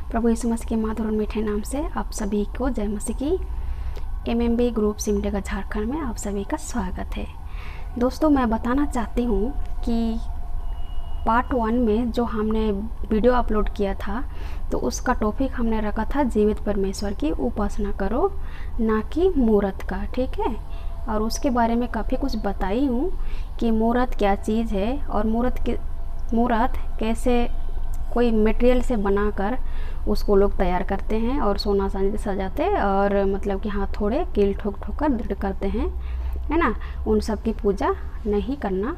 प्रभु यीशु मसीह के मधुर और मीठे नाम से आप सभी को जय मसीह की। एमएमबी ग्रुप सिमडेगा झारखंड में आप सभी का स्वागत है। दोस्तों, मैं बताना चाहती हूँ कि पार्ट 1 में जो हमने वीडियो अपलोड किया था तो उसका टॉपिक हमने रखा था जीवित परमेश्वर की उपासना करो, ना कि मूरत का। ठीक है, और उसके बारे में काफ़ी कुछ बताई हूँ कि मूरत क्या चीज़ है और मूरत कैसे कोई मटेरियल से बनाकर उसको लोग तैयार करते हैं और सोना चांदी सजाते और मतलब कि हाथ थोड़े कील ठोक ठोक कर दृढ़ करते हैं, है ना। उन सब की पूजा नहीं करना,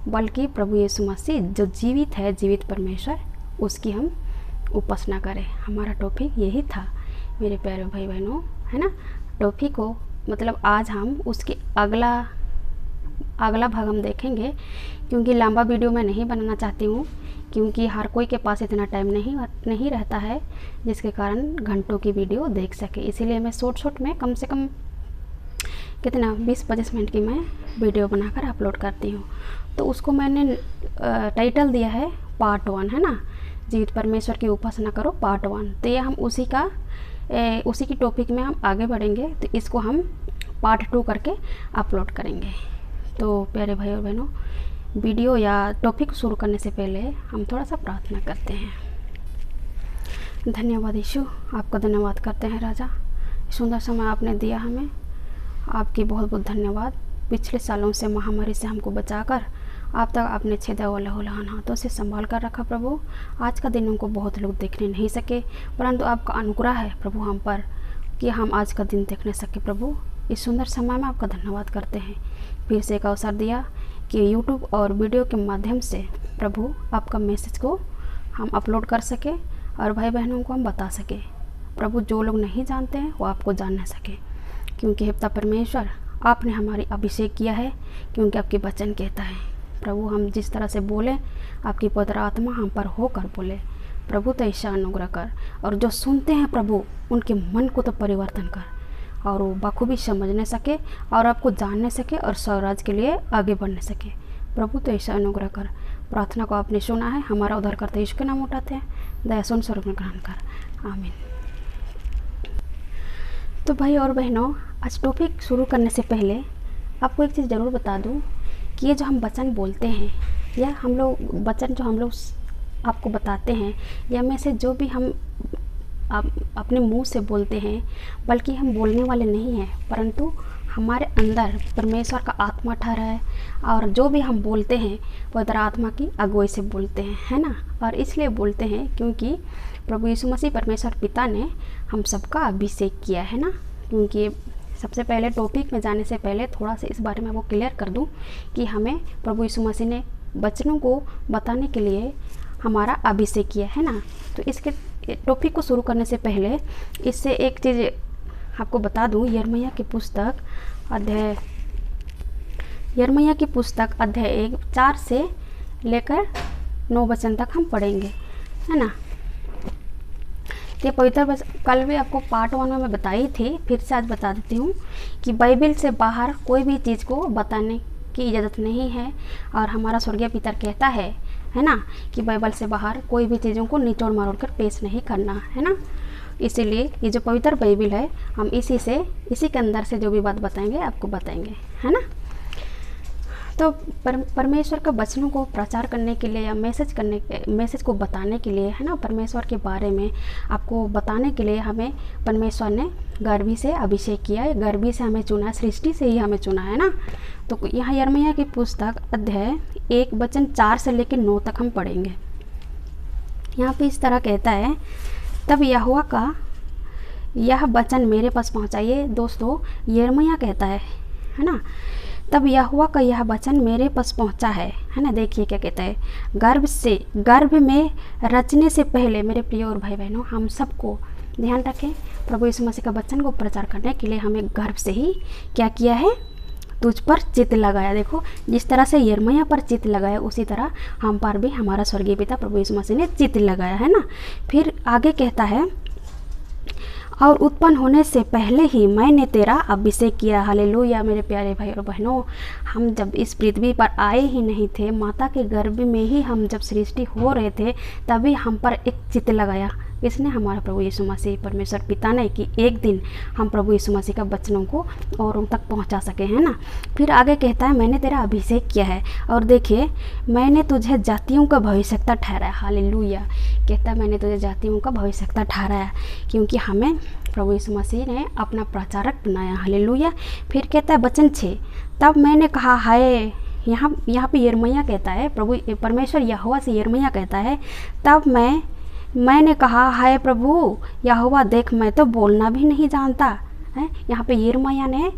बल्कि प्रभु यीशु मसीह जो जीवित है, जीवित परमेश्वर, उसकी हम उपासना करें। हमारा टॉपिक यही था मेरे प्यारे भाई बहनों, है ना। टॉपिक को मतलब आज हम उसके अगला भाग हम देखेंगे, क्योंकि लंबा वीडियो मैं नहीं बनाना चाहती हूँ, क्योंकि हर कोई के पास इतना टाइम नहीं रहता है जिसके कारण घंटों की वीडियो देख सके। इसीलिए मैं शॉर्ट में कम से कम कितना 20-25 मिनट की मैं वीडियो बनाकर अपलोड करती हूँ। तो उसको मैंने टाइटल दिया है पार्ट 1, है ना, जीवित परमेश्वर की उपासना करो पार्ट 1। तो ये हम उसी की टॉपिक में हम आगे बढ़ेंगे, तो इसको हम पार्ट 2 करके अपलोड करेंगे। तो प्यारे भाई और बहनों, वीडियो या टॉपिक शुरू करने से पहले हम थोड़ा सा प्रार्थना करते हैं। धन्यवाद यीशु, आपका धन्यवाद करते हैं राजा, सुंदर समय आपने दिया हमें, आपकी बहुत बहुत धन्यवाद। पिछले सालों से महामारी से हमको बचाकर आप तक आपने छेदा वाला लहूलुहान हाथों से संभाल कर रखा प्रभु। आज का दिन हमको बहुत लोग देखने नहीं सके, परंतु आपका अनुग्रह है प्रभु हम पर कि हम आज का दिन देखने सके प्रभु। इस सुंदर समय में आपका धन्यवाद करते हैं। फिर से एक अवसर दिया कि यूट्यूब और वीडियो के माध्यम से प्रभु आपका मैसेज को हम अपलोड कर सके और भाई बहनों को हम बता सके प्रभु। जो लोग नहीं जानते हैं वो आपको जानने सके, क्योंकि हे पिता परमेश्वर, आपने हमारी अभिषेक किया है, क्योंकि आपके वचन कहता है प्रभु हम जिस तरह से बोले आपकी पवित्र आत्मा हम पर होकर बोले प्रभु। तो ऐसा अनुग्रह कर, और जो सुनते हैं प्रभु उनके मन को तो परिवर्तन कर और वो बखूबी समझने सके और आपको जानने सके और स्वराज के लिए आगे बढ़ने सके प्रभु। तो ऐसा अनुग्रह कर। प्रार्थना को आपने सुना है, हमारा उद्धार करते यीशु के नाम उठाते हैं, दया सुन स्वरूप में ग्रहण कर, आमीन। तो भाई और बहनों, आज टॉपिक शुरू करने से पहले आपको एक चीज़ ज़रूर बता दूं कि ये जो हम वचन बोलते हैं या हम लोग वचन जो हम लोग आपको बताते हैं या में से जो भी हम अपने मुंह से बोलते हैं, बल्कि हम बोलने वाले नहीं हैं, परंतु हमारे अंदर परमेश्वर का आत्मा ठहरा है और जो भी हम बोलते हैं पवित्र आत्मा की अगुवाई से बोलते हैं, है ना। और इसलिए बोलते हैं क्योंकि प्रभु यीशु मसीह परमेश्वर पिता ने हम सबका अभिषेक किया है ना। क्योंकि सबसे पहले टॉपिक में जाने से पहले थोड़ा सा इस बारे में वो क्लियर कर दूं कि हमें प्रभु यीशु मसीह ने वचनों को बताने के लिए हमारा अभिषेक किया है ना। तो इसके टॉपिक को शुरू करने से पहले इससे एक चीज़ आपको बता दूं, यिर्मयाह की पुस्तक अध्याय 1 4 से लेकर 9 वचन तक हम पढ़ेंगे, है ना। ये पवित्र कल भी आपको पार्ट 1 में मैं बताई थी, फिर से आज बता देती हूँ कि बाइबल से बाहर कोई भी चीज़ को बताने की इजाज़त नहीं है। और हमारा स्वर्गीय पिता कहता है ना, कि बाइबल से बाहर कोई भी चीज़ों को निचोड़ मरोड़ कर पेश नहीं करना, है ना। इसीलिए ये जो पवित्र बाइबल है, हम इसी के अंदर से जो भी बात बताएंगे आपको बताएंगे, है ना। तो परमेश्वर के वचनों को प्रचार करने के लिए या मैसेज को बताने के लिए, है ना, परमेश्वर के बारे में आपको बताने के लिए हमें परमेश्वर ने गर्भी से अभिषेक किया है, गर्भी से हमें चुना है, सृष्टि से ही हमें चुना है ना। तो यहाँ यिर्मयाह की पुस्तक अध्याय 1 वचन 4 से लेकर 9 तक हम पढ़ेंगे। यहाँ पे इस तरह कहता है, तब यहोवा का यह वचन मेरे पास पहुँचा। ये दोस्तों यिर्मयाह कहता है ना। तब यहोवा का यह वचन मेरे पास पहुंचा है ना। देखिए क्या कहता है, गर्भ में रचने से पहले मेरे प्रिय और भाई बहनों, हम सबको ध्यान रखें, प्रभु यीशु मसीह का वचन को प्रचार करने के लिए हमें गर्भ से ही क्या किया है, तुझ पर चित्त लगाया। देखो, जिस तरह से यिर्मयाह पर चित्त लगाया उसी तरह हम पर भी हमारा स्वर्गीय पिता प्रभु यीशु मसीह ने चित्त लगाया, है ना। फिर आगे कहता है, और उत्पन्न होने से पहले ही मैंने तेरा अभिषेक किया। हालेलुया मेरे प्यारे भाई और बहनों, हम जब इस पृथ्वी पर आए ही नहीं थे, माता के गर्भ में ही हम जब सृष्टि हो रहे थे, तभी हम पर एक चित्त लगाया इसने, हमारा प्रभु यीशु मसीह परमेश्वर पिता ने, कि एक दिन हम प्रभु यीशु मसीह का वचनों को औरों तक पहुंचा सके, है ना। फिर आगे कहता है मैंने तेरा अभिषेक किया है, और देखिए मैंने तुझे जातियों का भविष्यवक्ता ठहराया। हालेलुया, कहता है मैंने तुझे जातियों का भविष्यवक्ता ठहराया, क्योंकि हमें प्रभु यीशु मसीह ने अपना प्रचारक बनाया। हालेलुया। फिर कहता है वचन 6, तब मैंने कहा हाय, यहाँ पे यिर्मयाह कहता है, प्रभु परमेश्वर यहोवा से यिर्मयाह कहता है, तब मैंने कहा हाय प्रभु यहोवा, देख मैं तो बोलना भी नहीं जानता है। यहाँ पे यिर्मयाह ने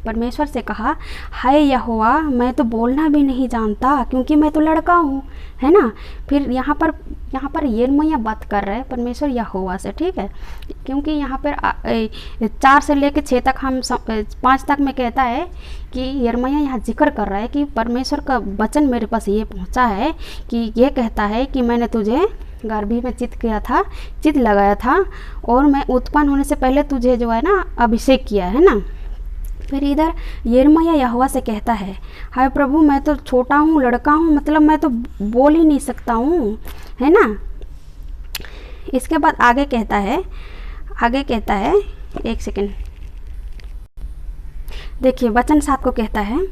परमेश्वर से कहा हाय यहोवा, मैं तो बोलना भी नहीं जानता, क्योंकि मैं तो लड़का हूँ, है ना। फिर यहाँ पर यिर्मयाह बात कर रहे हैं परमेश्वर यहोवा से, ठीक है, क्योंकि यहाँ पर 4 से लेकर 6 तक, हम 5 तक में कहता है कि यिर्मयाह यहाँ जिक्र कर रहा है कि परमेश्वर का वचन मेरे पास ये पहुँचा है कि ये कहता है कि मैंने तुझे गर्भी में चित्त लगाया था, और मैं उत्पन्न होने से पहले तुझे जो है ना अभिषेक किया, है ना। फिर इधर यिर्मयाह यहोवा से कहता है हाय प्रभु, मैं तो छोटा हूँ, लड़का हूँ, मतलब मैं तो बोल ही नहीं सकता हूँ, है ना। इसके बाद आगे कहता है 1 सेकेंड, देखिए वचन 7 को कहता है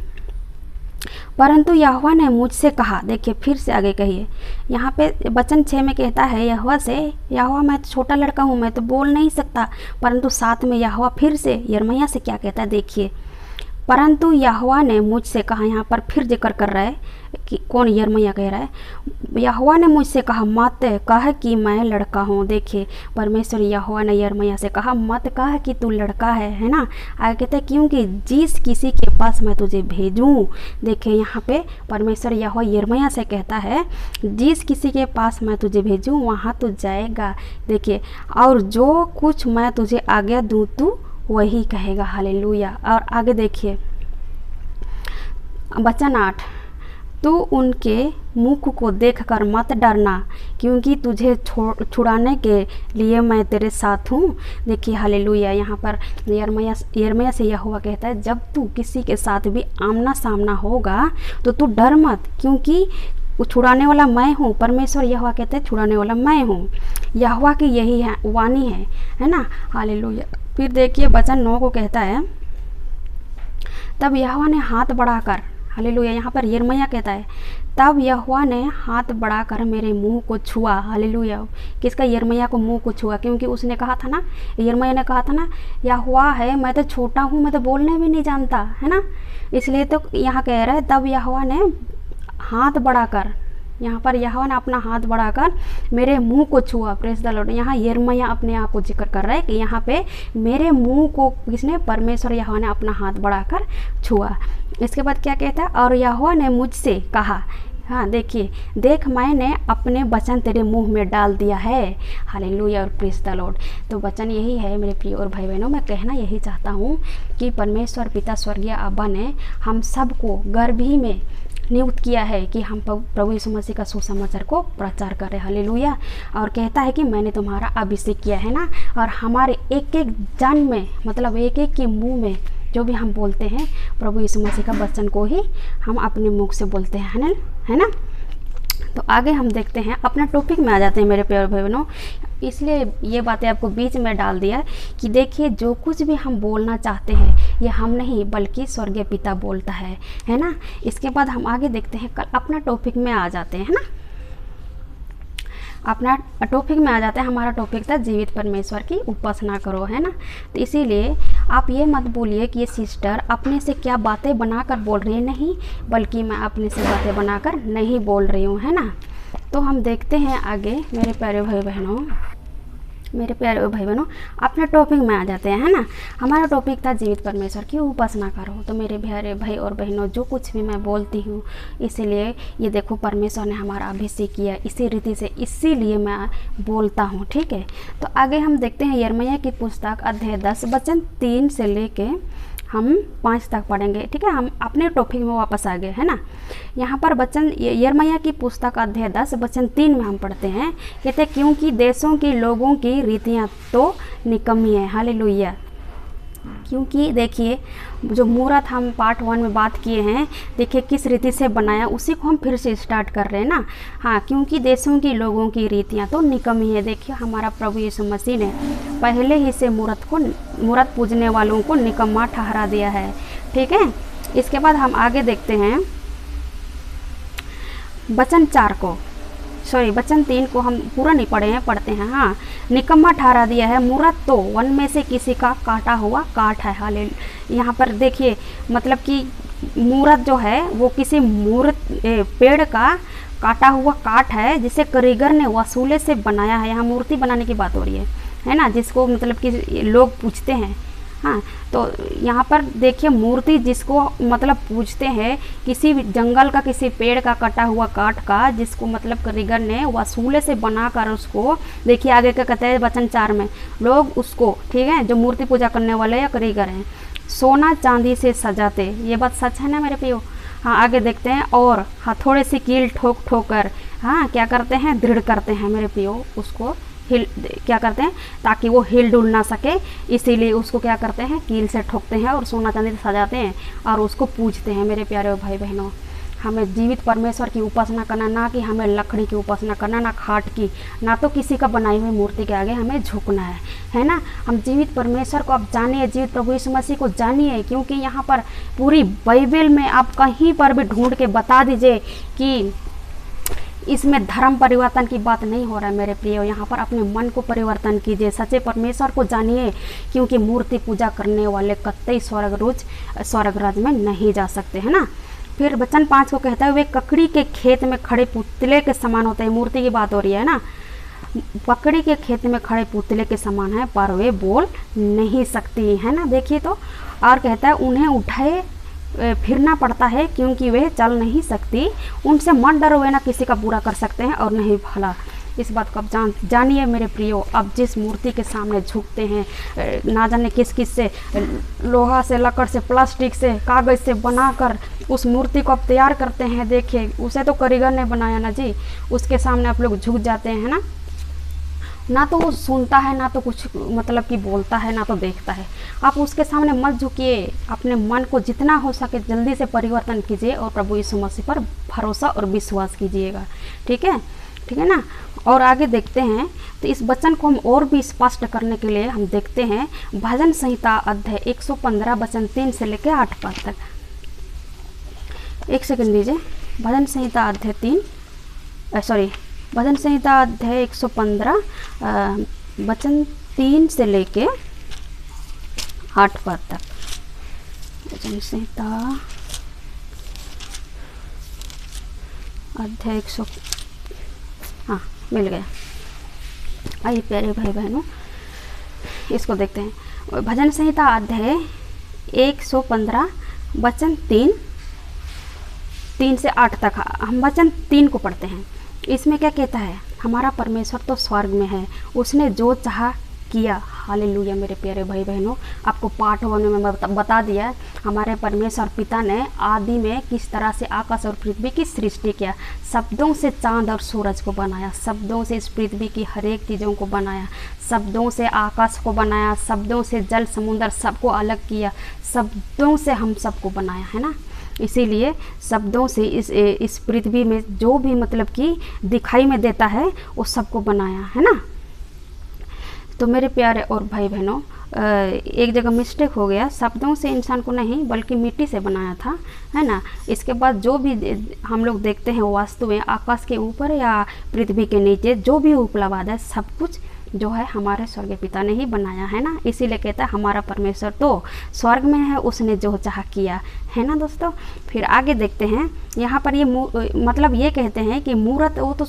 परंतु यहोवा ने मुझसे कहा। देखिए फिर से आगे कहिए, यहाँ पे वचन 6 में कहता है यहोवा से, यहोवा मैं तो छोटा लड़का हूँ, मैं तो बोल नहीं सकता। परंतु 7 में यहोवा फिर से यिर्मयाह से क्या कहता है, देखिए परंतु यहोवा ने मुझसे कहा। यहाँ पर फिर जिक्र कर रहा है कि कौन, यिर्मयाह कह रहा है, यहोवा ने मुझसे कहा मत कह कि मैं लड़का हूँ। देखिए परमेश्वर यहोवा ने यिर्मयाह से कहा मत कह कि तू लड़का है ना। आगे कहते हैं क्योंकि जिस किसी के पास मैं तुझे भेजूँ। देखिए यहाँ पे परमेश्वर यहोवा यिर्मयाह से कहता है जिस किसी के पास मैं तुझे भेजूँ वहाँ तू जाएगा। देखिए और जो कुछ मैं तुझे आज्ञा दूँ तू वही कहेगा। हालेलुया। और आगे देखिए वचन 8, तू उनके मुख को देखकर मत डरना, क्योंकि तुझे छुड़ाने के लिए मैं तेरे साथ हूँ। देखिए हालेलुया। यहाँ पर यिर्मयाह से यहोवा कहता है जब तू किसी के साथ भी आमना सामना होगा तो तू डर मत, क्योंकि छुड़ाने वाला मैं हूँ। परमेश्वर यहोवा कहते हैं छुड़ाने वाला मैं हूँ। यहोवा की यही है वाणी है ना। हालेलुया। फिर देखिए वचन 9 को कहता है तब यहोवा ने हाथ बढ़ाकर, हालेलुया, यहाँ पर यिर्मयाह कहता है तब यहोवा ने हाथ बढ़ाकर मेरे मुंह को छुआ। हालेलुया। किसका, यिर्मयाह को मुंह को छुआ, क्योंकि उसने कहा था ना, यिर्मयाह ने कहा था ना यहोवा है, मैं तो छोटा हूँ, मैं तो बोलने भी नहीं जानता, है ना। इसलिए तो यहाँ कह रहा है तब यहोवा ने हाथ बढ़ाकर, यहाँ पर यहोवा ने अपना हाथ बढ़ाकर मेरे मुंह को छुआ। Press the Lord. यहाँ यिर्मयाह अपने आप को जिक्र कर रहा है कि यहाँ पे मेरे मुंह को किसने, परमेश्वर यहोवा ने अपना हाथ बढ़ाकर छुआ। इसके बाद क्या कहता है, और यहोवा ने मुझसे कहा, हाँ देखिए, देख मैंने अपने वचन तेरे मुंह में डाल दिया है। हालेलुया और प्रेस द लॉर्ड। तो वचन यही है मेरे प्रिय और भाई बहनों, मैं कहना यही चाहता हूँ कि परमेश्वर पिता स्वर्गीय अब्बा ने हम सबको गर्भ ही में नियुक्त किया है कि हम प्रभु यीशु मसीह का सुसमाचार को प्रचार करें। हालेलुया। और कहता है कि मैंने तुम्हारा अभिषेक किया है ना। और हमारे एक एक जन में, मतलब एक एक के मुंह में जो भी हम बोलते हैं प्रभु यीशु मसीह का वचन को ही हम अपने मुख से बोलते हैं, है ना। तो आगे हम देखते हैं, अपना टॉपिक में आ जाते हैं मेरे प्यारे भाई बहनों। इसलिए ये बातें आपको बीच में डाल दिया कि देखिए जो कुछ भी हम बोलना चाहते हैं ये हम नहीं बल्कि स्वर्गीय पिता बोलता है ना। इसके बाद हम आगे देखते हैं, कल अपना टॉपिक में आ जाते हैं, है ना। अपना टॉपिक में आ जाते हैं। हमारा टॉपिक था जीवित परमेश्वर की उपासना करो, है ना। तो इसीलिए आप ये मत बोलिए कि ये सिस्टर अपने से क्या बातें बनाकर बोल रही है, नहीं, बल्कि मैं अपने से बातें बनाकर नहीं बोल रही हूँ, है ना। तो हम देखते हैं आगे मेरे प्यारे भाई बहनों, अपने टॉपिक में आ जाते हैं, है ना। हमारा टॉपिक था जीवित परमेश्वर की उपासना करो। तो मेरे प्यारे भाई और बहनों, जो कुछ भी मैं बोलती हूँ, इसीलिए ये देखो परमेश्वर ने हमारा अभिषेक किया इसी रीति से, इसीलिए मैं बोलता हूँ, ठीक है। तो आगे हम देखते हैं यिर्मयाह की पुस्तक अध्याय 10 वचन 3 से लेके हम 5 तक पढ़ेंगे, ठीक है। हम अपने टॉपिक में वापस आ गए, है ना। यहाँ पर वचन यिर्मयाह की पुस्तक अध्याय 10 वचन 3 में हम पढ़ते हैं, कहते हैं क्योंकि देशों के लोगों की रीतियाँ तो निकम्मी है। हालेलुया। क्योंकि देखिए जो मूर्त हम पार्ट 1 में बात किए हैं, देखिए किस रीति से बनाया, उसी को हम फिर से स्टार्ट कर रहे हैं ना। हाँ, क्योंकि देशों की लोगों की रीतियाँ तो निकम्मी है। देखिए हमारा प्रभु यीशु मसीह ने पहले ही से मूर्त पूजने वालों को निकम्मा ठहरा दिया है। ठीक है, इसके बाद हम आगे देखते हैं वचन 3 को हम पूरा नहीं पढ़ते हैं। हाँ, निकम्मा ठहरा दिया है मूर्त तो वन में से किसी का काटा हुआ काठ है। हाले यहाँ पर देखिए मतलब कि मूर्त जो है वो किसी पेड़ का काटा हुआ काठ है, जिसे कारीगर ने वसूले से बनाया है। यहाँ मूर्ति बनाने की बात हो रही है ना, जिसको मतलब कि लोग पूजते हैं। हाँ, तो यहाँ पर देखिए मूर्ति जिसको मतलब पूजते हैं, किसी जंगल का किसी पेड़ का कटा हुआ काठ का, जिसको मतलब कारीगर ने वसूले से बनाकर उसको, देखिए आगे क्या कहते हैं वचन 4 में, लोग उसको, ठीक है, जो मूर्ति पूजा करने वाले या कारीगर हैं, सोना चांदी से सजाते। ये बात सच है ना मेरे प्रियो। हाँ, आगे देखते हैं, और हथौड़े से कील ठोक कर हाँ क्या करते हैं, दृढ़ करते हैं मेरे प्रियो, उसको क्या करते हैं ताकि वो हिल डुल ना सके, इसीलिए उसको क्या करते हैं, कील से ठोकते हैं और सोना चांदी से सजाते हैं और उसको पूजते हैं। मेरे प्यारे भाई बहनों, हमें जीवित परमेश्वर की उपासना करना, ना कि हमें लकड़ी की उपासना करना, ना खाट की, ना तो किसी का बनाई हुई मूर्ति के आगे हमें झुकना है ना। हम जीवित परमेश्वर को आप जानिए, जीवित प्रभु यीशु मसीह को जानिए, क्योंकि यहाँ पर पूरी बाइबल में आप कहीं पर भी ढूंढ के बता दीजिए कि इसमें धर्म परिवर्तन की बात नहीं हो रहा है मेरे प्रियो। यहाँ पर अपने मन को परिवर्तन कीजिए, सच्चे परमेश्वर को जानिए, क्योंकि मूर्ति पूजा करने वाले कतई स्वर्ग राज में नहीं जा सकते, है ना। फिर वचन 5 को कहता है, वे ककड़ी के खेत में खड़े पुतले के समान होते हैं। मूर्ति की बात हो रही है ना, ककड़ी के खेत में खड़े पुतले के समान है, पर वे बोल नहीं सकती, है ना। देखिए तो, और कहता है उन्हें उठाए फिरना पड़ता है, क्योंकि वे चल नहीं सकती। उनसे मत डरो, वे ना किसी का बुरा कर सकते हैं और नहीं भला। इस बात को आप जानिए मेरे प्रियो। अब जिस मूर्ति के सामने झुकते हैं, ना जाने किस से, लोहा से, लकड़ से, प्लास्टिक से, कागज़ से बनाकर उस मूर्ति को आप तैयार करते हैं। देखिए उसे तो कारीगर ने बनाया ना जी, उसके सामने आप लोग झुक जाते हैं ना। ना तो वो सुनता है, ना तो कुछ मतलब कि बोलता है, ना तो देखता है। आप उसके सामने मत झुकिए, अपने मन को जितना हो सके जल्दी से परिवर्तन कीजिए और प्रभु यीशु मसीह पर भरोसा और विश्वास कीजिएगा। ठीक है ना। और आगे देखते हैं, तो इस वचन को हम और भी स्पष्ट करने के लिए हम देखते हैं भजन संहिता अध्याय 115 वचन 3 से लेकर 8 पद तक। एक सेकंड दीजिए। भजन संहिता अध्याय 115 वचन 3 से लेके 8 पद तक। भजन संहिता अध्याय 100, हाँ मिल गया। आइए प्यारे भाई बहनों, इसको देखते हैं। भजन संहिता अध्याय 115 वचन 3 से 8 तक। हम वचन 3 को पढ़ते हैं। इसमें क्या कहता है, हमारा परमेश्वर तो स्वर्ग में है, उसने जो चाहा किया। हालेलुया मेरे प्यारे भाई बहनों, आपको पार्ट 1 में मैं बता दिया हमारे परमेश्वर पिता ने आदि में किस तरह से आकाश और पृथ्वी की सृष्टि किया। शब्दों से चांद और सूरज को बनाया, शब्दों से इस पृथ्वी की हर एक चीज़ों को बनाया, शब्दों से आकाश को बनाया, शब्दों से जल समुद्र सबको अलग किया, शब्दों से हम सबको बनाया, है ना। इसीलिए शब्दों से इस पृथ्वी में जो भी मतलब कि दिखाई में देता है वो सबको बनाया, है ना। तो मेरे प्यारे और भाई बहनों, एक जगह मिस्टेक हो गया, शब्दों से इंसान को नहीं बल्कि मिट्टी से बनाया था, है ना। इसके बाद जो भी हम लोग देखते हैं वास्तु में आकाश के ऊपर या पृथ्वी के नीचे जो भी उपलब्ध है, सब कुछ जो है हमारे स्वर्गीय पिता ने ही बनाया, है ना। इसीलिए कहता है हमारा परमेश्वर तो स्वर्ग में है, उसने जो चाहा किया, है ना दोस्तों। फिर आगे देखते हैं, यहाँ पर ये मतलब ये कहते हैं कि मूर्त, वो तो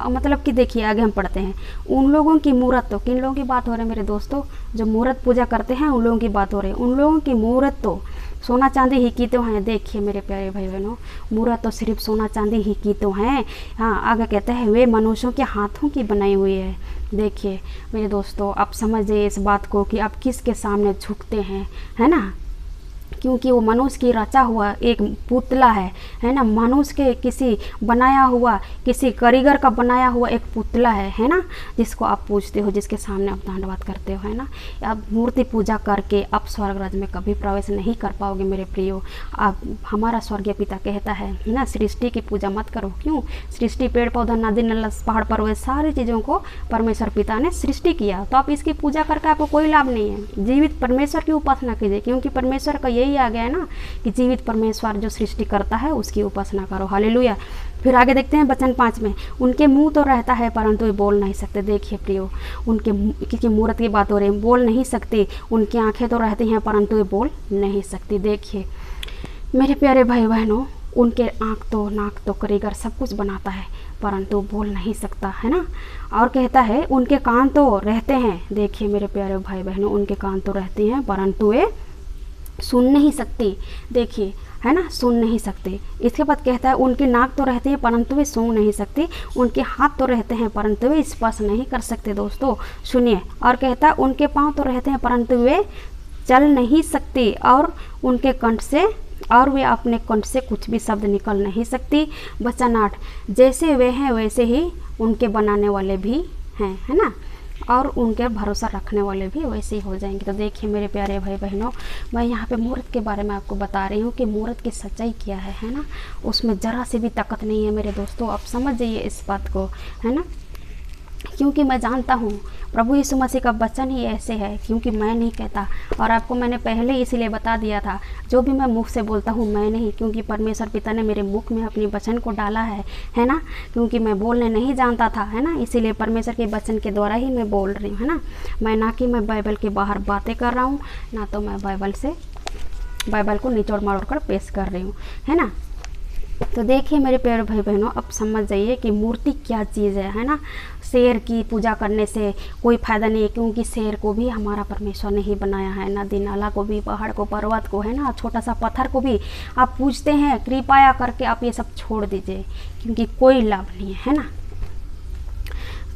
मतलब कि देखिए आगे हम पढ़ते हैं, उन लोगों की मूर्त, तो किन लोगों की बात हो रही है मेरे दोस्तों, जो मूर्त पूजा करते हैं उन लोगों की बात हो रही है। उन लोगों की मूर्त तो सोना चांदी ही की तो हैं। देखिए मेरे प्यारे भाई बहनों, मूर्त तो सिर्फ सोना चांदी ही की तो हैं। हाँ, आगे कहते हैं वे मनुष्यों के हाथों की बनाई हुई है। देखिए मेरे दोस्तों, आप समझिए इस बात को कि आप किसके सामने झुकते हैं, है ना। क्योंकि वो मनुष्य की रचा हुआ एक पुतला है ना, मनुष्य के किसी बनाया हुआ, किसी कारीगर का बनाया हुआ एक पुतला है ना, जिसको आप पूजते हो, जिसके सामने आप दंडवत करते हो, है ना। आप मूर्ति पूजा करके आप स्वर्ग राज्य में कभी प्रवेश नहीं कर पाओगे मेरे प्रियो। आप हमारा स्वर्गीय पिता कहता है ना, सृष्टि की पूजा मत करो। क्यों? सृष्टि, पेड़ पौधा, नदी नाला, पहाड़ पर्वत, सारी चीज़ों को परमेश्वर पिता ने सृष्टि किया, तो आप इसकी पूजा करके आपको कोई लाभ नहीं है। जीवित परमेश्वर की उपासना कीजिए, क्योंकि परमेश्वर का यही आ गया है ना कि जीवित परमेश्वर जो सृष्टि करता है उसकी उपासना करो। हालेलुया। फिर आगे देखते हैं वचन 5 में, उनके मुंह तो रहता है परंतु ये बोल नहीं सकते। देखिए प्रियो, उनके किसी मूर्त की बात हो रही है, बोल नहीं सकती। उनकी आंखें तो रहती हैं परंतु ये बोल नहीं सकती। देखिए मेरे प्यारे भाई बहनों, उनके आँख तो, नाक तो, कारीगर सब कुछ बनाता है परंतु बोल नहीं सकता, है ना। और कहता है उनके कान तो रहते हैं। देखिए मेरे प्यारे भाई बहनों, उनके कान तो रहते हैं परंतु ये सुन नहीं सकती। देखिए, है ना, सुन नहीं सकते। इसके बाद कहता है उनकी नाक तो रहती है परंतु वे सूंघ नहीं सकती। उनके हाथ तो रहते हैं परंतु वे स्पर्श नहीं कर सकते। दोस्तों सुनिए, और कहता है उनके पाँव तो रहते हैं परंतु वे चल नहीं सकती, और उनके कंठ से, और वे अपने कंठ से कुछ भी शब्द निकल नहीं सकती। वचन 8, जैसे वे हैं वैसे ही उनके बनाने वाले भी हैं, है ना, और उनके भरोसा रखने वाले भी वैसे ही हो जाएंगे। तो देखिए मेरे प्यारे भाई बहनों, मैं यहाँ पे मूर्त के बारे में आपको बता रही हूँ कि मूर्त की सच्चाई क्या है ना। उसमें ज़रा से भी ताकत नहीं है मेरे दोस्तों, आप समझ जाइए इस बात को, है ना। क्योंकि मैं जानता हूँ प्रभु यीशु मसीह का वचन ही ऐसे है, क्योंकि मैं नहीं कहता, और आपको मैंने पहले इसीलिए बता दिया था, जो भी मैं मुख से बोलता हूँ मैं नहीं, क्योंकि परमेश्वर पिता ने मेरे मुख में अपने वचन को डाला है ना। क्योंकि मैं बोलने नहीं जानता था, है ना, इसीलिए परमेश्वर के वचन के द्वारा ही मैं बोल रही हूँ, है ना। मैं ना कि मैं बाइबल के बाहर बातें कर रहा हूँ, ना तो मैं बाइबल को निचोड़ मरोड़ कर पेश कर रही हूँ, है ना। तो देखिए मेरे प्यारे भाई बहनों, अब समझ जाइए कि मूर्ति क्या चीज़ है ना। शेर की पूजा करने से कोई फ़ायदा नहीं है, क्योंकि शेर को भी हमारा परमेश्वर ने ही बनाया है, नदी नाला को भी, पहाड़ को, पर्वत को, है ना, छोटा सा पत्थर को भी आप पूजते हैं। कृपया करके आप ये सब छोड़ दीजिए, क्योंकि कोई लाभ नहीं है ना।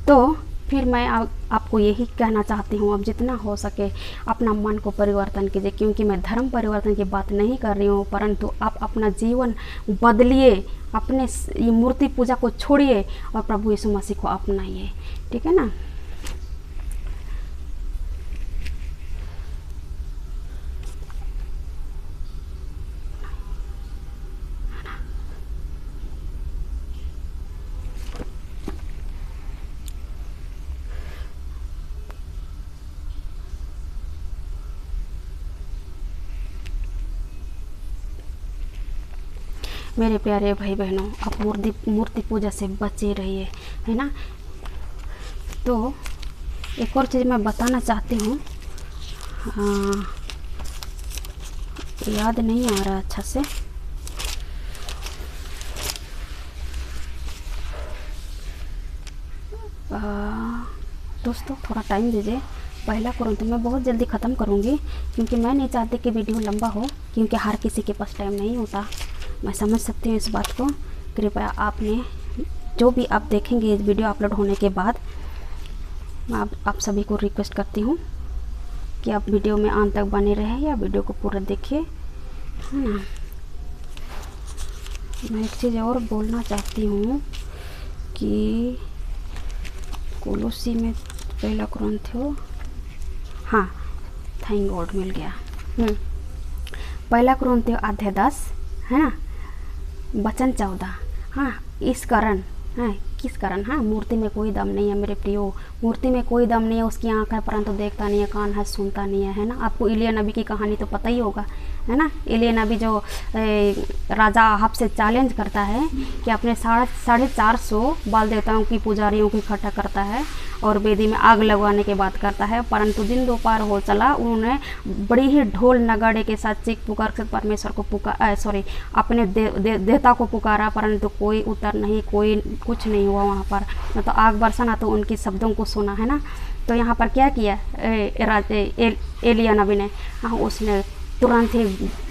तो फिर मैं आपको यही कहना चाहती हूँ, अब जितना हो सके अपना मन को परिवर्तन कीजिए, क्योंकि मैं धर्म परिवर्तन की बात नहीं कर रही हूँ, परंतु आप अपना जीवन बदलिए, अपने ये मूर्ति पूजा को छोड़िए और प्रभु यीशु मसीह को अपनाइए, ठीक है ना। मेरे प्यारे भाई बहनों, आप मूर्ति पूजा से बचे रहिए, है ना। तो एक और चीज़ मैं बताना चाहती हूँ, याद नहीं आ रहा अच्छा से, दोस्तों थोड़ा टाइम दीजिए। पहला कुरिन्थियों मैं बहुत जल्दी ख़त्म करूँगी, क्योंकि मैं नहीं चाहती कि वीडियो लंबा हो, क्योंकि हर किसी के पास टाइम नहीं होता। मैं समझ सकती हूँ इस बात को। कृपया आपने जो भी आप देखेंगे इस वीडियो अपलोड होने के बाद, मैं आप सभी को रिक्वेस्ट करती हूँ कि आप वीडियो में अंत तक बने रहें या वीडियो को पूरा देखिए, है ना। मैं एक चीज़ और बोलना चाहती हूँ कि कोलोसी में पहला कुरिन्थियों, हाँ थैंक गॉड मिल गया, पहला कुरिन्थियों अध्याय 10, है ना, वचन 14। हाँ, इस कारण है, किस कारण, हाँ, मूर्ति में कोई दम नहीं है मेरे प्रियो, मूर्ति में कोई दम नहीं है। उसकी आँख है परंतु देखता नहीं है, कान है सुनता नहीं है ना। आपको एलिय्याह नबी की कहानी तो पता ही होगा, है ना। एलिय्याह नबी जो राजा अहाब से चैलेंज करता है कि अपने 450 बाल देवताओं की पुजारियों को इकट्ठा करता है और वेदी में आग लगवाने की बात करता है, परंतु दिन दोपहर हो चला, उन्होंने बड़ी ही ढोल नगाड़े के साथ चीख पुकार कर परमेश्वर को अपने देवता को पुकारा, परंतु कोई उत्तर नहीं, कोई कुछ नहीं हुआ वहाँ पर, न तो आग बरसा ना तो उनकी शब्दों को सुना, है ना। तो यहाँ पर क्या किया एलिय्याह नबी ने, हाँ, उसने तुरंत ही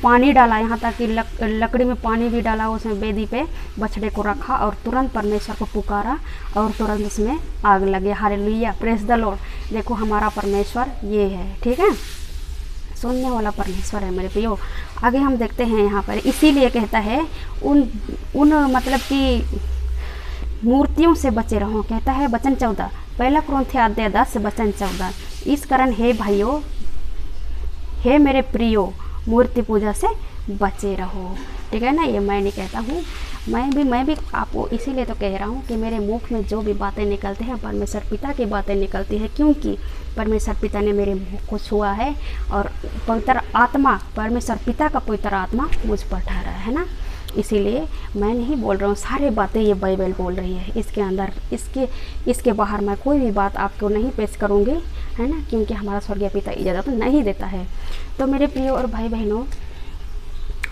पानी डाला, यहाँ तक कि लकड़ी में पानी भी डाला, उसमें वेदी पे बछड़े को रखा और तुरंत परमेश्वर को पुकारा और तुरंत उसमें आग लगे। Hallelujah, praise the Lord. देखो हमारा परमेश्वर ये है, ठीक है। सुनने वाला परमेश्वर है मेरे प्रियो। आगे हम देखते हैं यहाँ पर, इसीलिए कहता है उन मतलब कि मूर्तियों से बचे रहो। कहता है वचन 14, पहला कुरिन्थियों अध्याय 10 वचन 14, इस कारण हे भाइयों, हे मेरे प्रियो, मूर्ति पूजा से बचे रहो। ठीक है ना, ये मैं नहीं कहता हूँ, मैं भी आपको इसीलिए तो कह रहा हूँ कि मेरे मुख में जो भी बातें निकलती हैं परमेश्वर पिता की बातें निकलती है, क्योंकि परमेश्वर पिता ने मेरे मुख को छुआ है और पवित्र आत्मा, परमेश्वर पिता का पवित्र आत्मा मुझ पर ठहरा है ना। इसीलिए मैं नहीं बोल रहा हूँ सारी बातें ये बाइबल बोल रही है, इसके अंदर इसके बाहर मैं कोई भी बात आपको नहीं पेश करूँगी, है ना, क्योंकि हमारा स्वर्गीय पिता इजाज़त नहीं देता है। तो मेरे प्रिय और भाई बहनों,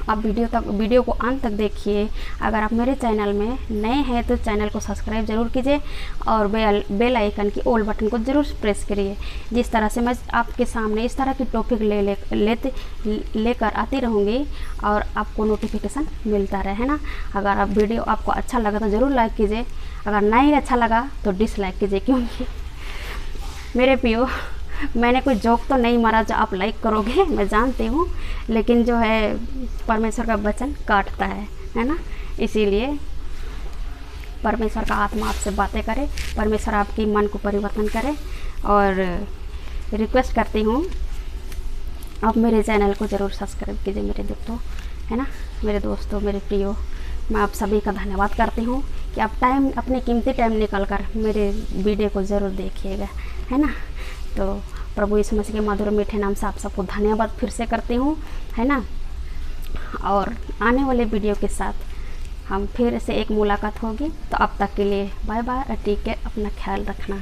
आप वीडियो को अंत तक देखिए। अगर आप मेरे चैनल में नए हैं तो चैनल को सब्सक्राइब जरूर कीजिए और बेल आइकन की ऑल बटन को ज़रूर प्रेस करिए। जिस तरह से मैं आपके सामने इस तरह की टॉपिक लेकर आती रहूँगी और आपको नोटिफिकेशन मिलता रहे, है ना। अगर आप वीडियो आपको अच्छा लगा तो ज़रूर लाइक कीजिए, अगर नहीं अच्छा लगा तो डिसलाइक कीजिए, क्योंकि मेरे प्रियो मैंने कोई जोक तो नहीं मारा जो आप लाइक करोगे, मैं जानती हूँ, लेकिन जो है परमेश्वर का वचन काटता है ना। इसीलिए परमेश्वर का आत्मा आपसे बातें करे, परमेश्वर आपकी मन को परिवर्तन करे। और रिक्वेस्ट करती हूँ आप मेरे चैनल को ज़रूर सब्सक्राइब कीजिए मेरे दोस्तों, है ना, मेरे दोस्तों, मेरे प्रियो। मैं आप सभी का धन्यवाद करती हूँ कि आप अपने कीमती टाइम निकाल कर मेरे वीडियो को ज़रूर देखिएगा, है ना। तो प्रभु यीशु मसीह के मधुर मीठे नाम से आप सबको धन्यवाद फिर से करती हूँ, है ना। और आने वाले वीडियो के साथ हम फिर से एक मुलाकात होगी, तो अब तक के लिए बाय बाय। ठीक है, अपना ख्याल रखना।